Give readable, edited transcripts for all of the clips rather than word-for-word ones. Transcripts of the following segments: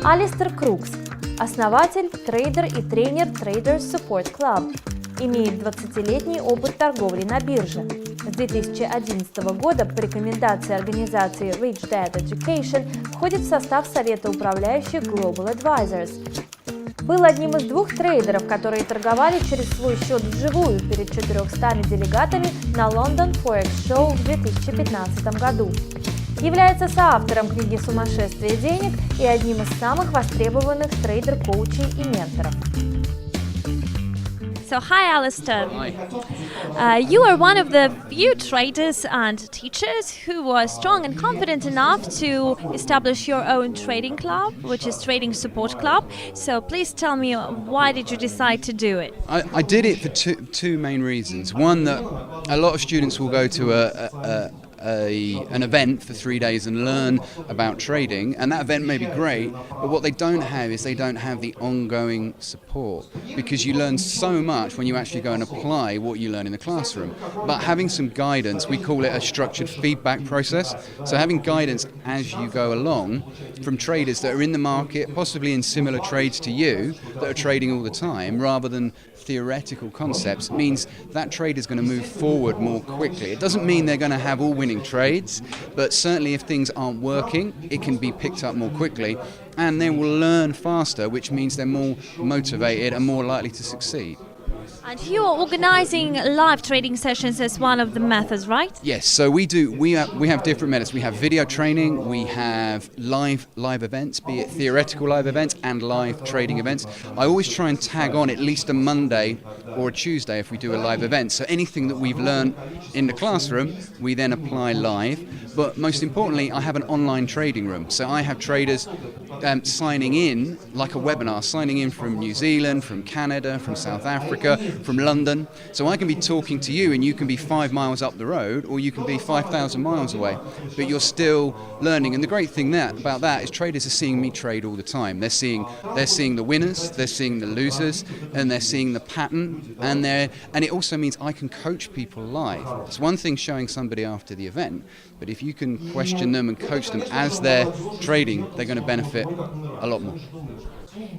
Алистер Крукс – основатель, трейдер и тренер Trader Support Club. Имеет 20-летний опыт торговли на бирже. С 2011 года по рекомендации организации Rich Dad Education входит в состав совета управляющих Global Advisors. Был одним из 2 трейдеров, которые торговали через свой счет вживую перед 400 делегатами на London Forex Show в 2015 году. Является соавтором книги «Сумасшествие денег» и одним из самых востребованных трейдер-коучей и менторов. So, hi, Alistair. You are one of the few traders and teachers who were strong and confident enough to establish your own trading club, which is Trading Support Club. So, please tell me, why did you decide to do it? I did it for two main reasons. One, that a lot of students will go to an event for 3 days and learn about trading, and that event may be great, but what they don't have is they don't have the ongoing support, because you learn so much when you actually go and apply what you learn in the classroom. But having some guidance, we call it a structured feedback process, so having guidance as you go along from traders that are in the market, possibly in similar trades to you, that are trading all the time, rather than theoretical concepts, means that trader is going to move forward more quickly. It doesn't mean they're going to have all winning trades, but certainly if things aren't working, it can be picked up more quickly, and they will learn faster, which means they're more motivated and more likely to succeed. And you are organizing live trading sessions as one of the methods, right? Yes, so we have different methods. We have video training, we have live events, be it theoretical live events and live trading events. I always try and tag on at least a Monday or a Tuesday if we do a live event. So anything that we've learned in the classroom, we then apply live. But most importantly, I have an online trading room. So I have traders signing in, like a webinar, signing in from New Zealand, from Canada, from South Africa, from London. So I can be talking to you and you can be 5 miles up the road, or you can be 5,000 miles away, but you're still learning. And the great thing about that is traders are seeing me trade all the time. They're seeing the winners, they're seeing the losers, and they're seeing the pattern, and it also means I can coach people live. It's one thing showing somebody after the event, but if you can question them and coach them as they're trading, they're going to benefit a lot more.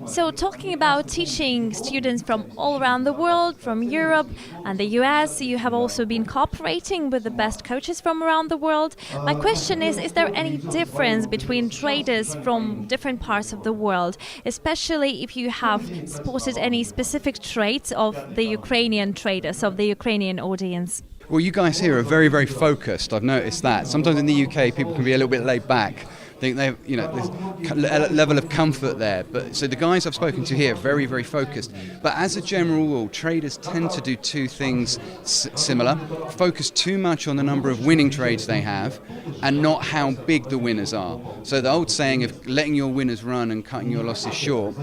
So, talking about teaching students from all around the world, from Europe and the US, you have also been cooperating with the best coaches from around the world. My question is there any difference between traders from different parts of the world, especially if you have spotted any specific traits of the Ukrainian traders, of the Ukrainian audience? Well, you guys here are very, very focused. I've noticed that. Sometimes in the UK, people can be a little bit laid back. Think they, there's a level of comfort there. But so the guys I've spoken to here are very, very focused. But as a general rule, traders tend to do 2 things similar: focus too much on the number of winning trades they have, and not how big the winners are. So the old saying of letting your winners run and cutting your losses short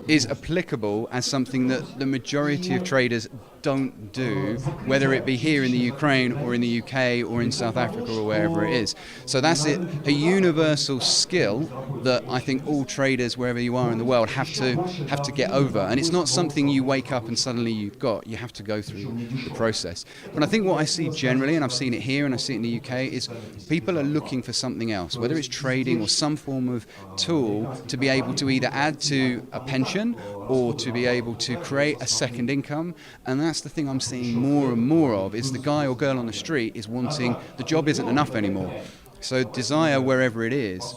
is applicable as something that the majority of traders don't do, whether it be here in the Ukraine or in the UK or in South Africa or wherever it is. So that's it, a universal skill that I think all traders, wherever you are in the world, have to get over. And it's not something you wake up and suddenly you've got. You have to go through the process. But I think what I see generally, and I've seen it here and I see it in the UK, is people are looking for something else, whether it's trading or some form of tool to be able to either add to a pension or to be able to create a second income. And that's the thing I'm seeing more and more of, is the guy or girl on the street is wanting, the job isn't enough anymore. So desire, wherever it is,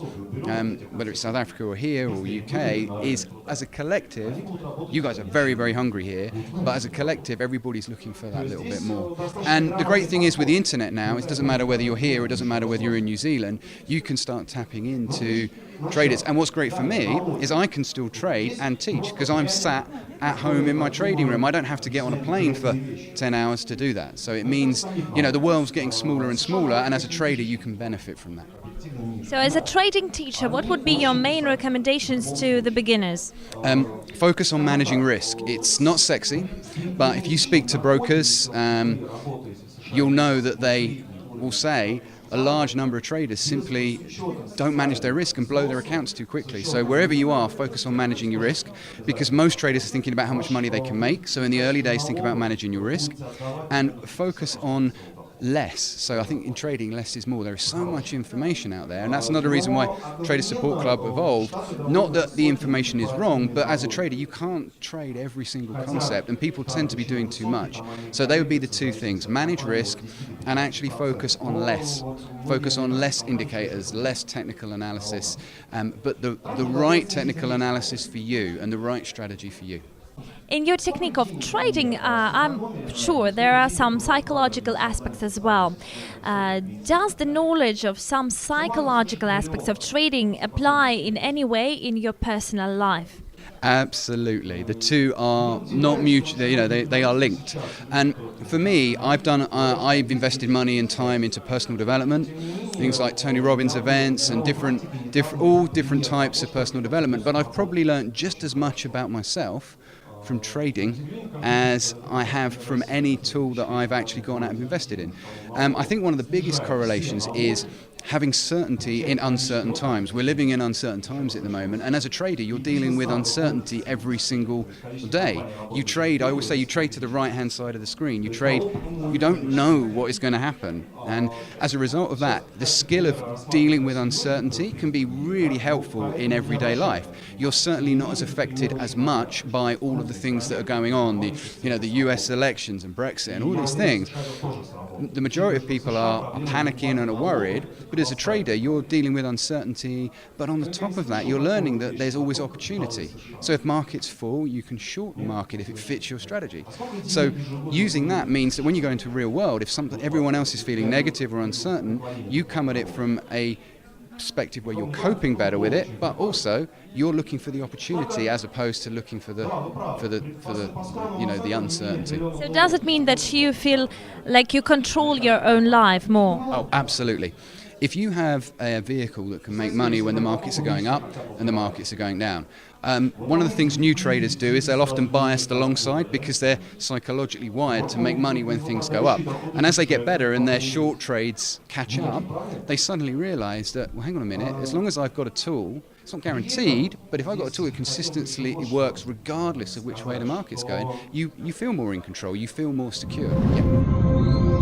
whether it's South Africa or here or UK, is as a collective, you guys are very, very hungry here, but as a collective, everybody's looking for that little bit more. And the great thing is with the internet now, it doesn't matter whether you're here or it doesn't matter whether you're in New Zealand, you can start tapping into traders. And what's great for me is I can still trade and teach, because I'm sat at home in my trading room. I don't have to get on a plane for 10 hours to do that. So it means, the world's getting smaller and smaller, and as a trader you can benefit from that. So as a trading teacher, what would be your main recommendations to the beginners? Focus on managing risk. It's not sexy, but if you speak to brokers, you'll know that they will say a large number of traders simply don't manage their risk and blow their accounts too quickly. So wherever you are, focus on managing your risk, because most traders are thinking about how much money they can make. So in the early days, think about managing your risk, and focus on less. So I think in trading, less is more. There is so much information out there, and that's another reason why Trader Support Club evolved. Not that the information is wrong, but as a trader, you can't trade every single concept, and people tend to be doing too much. So they would be the two things: manage risk and actually focus on less. Focus on less indicators, less technical analysis, but the right technical analysis for you and the right strategy for you. In your technique of trading, I'm sure there are some psychological aspects as well. Does the knowledge of some psychological aspects of trading apply in any way in your personal life? Absolutely, the two are not mutual. You know, they are linked. And for me, I've invested money and time into personal development, things like Tony Robbins events and all different types of personal development. But I've probably learned just as much about myself from trading as I have from any tool that I've actually gone out and invested in. I think one of the biggest correlations is having certainty in uncertain times. We're living in uncertain times at the moment, and as a trader, you're dealing with uncertainty every single day. You trade, I always say, you trade to the right-hand side of the screen. You trade, you don't know what is going to happen. And as a result of that, the skill of dealing with uncertainty can be really helpful in everyday life. You're certainly not as affected as much by all of the things that are going on, the US elections and Brexit and all these things. The majority of people are panicking and are worried, but as a trader, you're dealing with uncertainty, but on the top of that, you're learning that there's always opportunity. So if markets fall, you can short the market if it fits your strategy. So using that means that when you go into real world, if everyone else is feeling negative or uncertain, you come at it from a perspective where you're coping better with it, but also you're looking for the opportunity as opposed to looking for the uncertainty. So does it mean that you feel like you control your own life more? Oh, absolutely. If you have a vehicle that can make money when the markets are going up and the markets are going down, one of the things new traders do is they'll often bias alongside because they're psychologically wired to make money when things go up. And as they get better and their short trades catch up, they suddenly realise that, well, hang on a minute, as long as I've got a tool, it's not guaranteed, but if I've got a tool that consistently works regardless of which way the market's going, you feel more in control, you feel more secure. Yeah.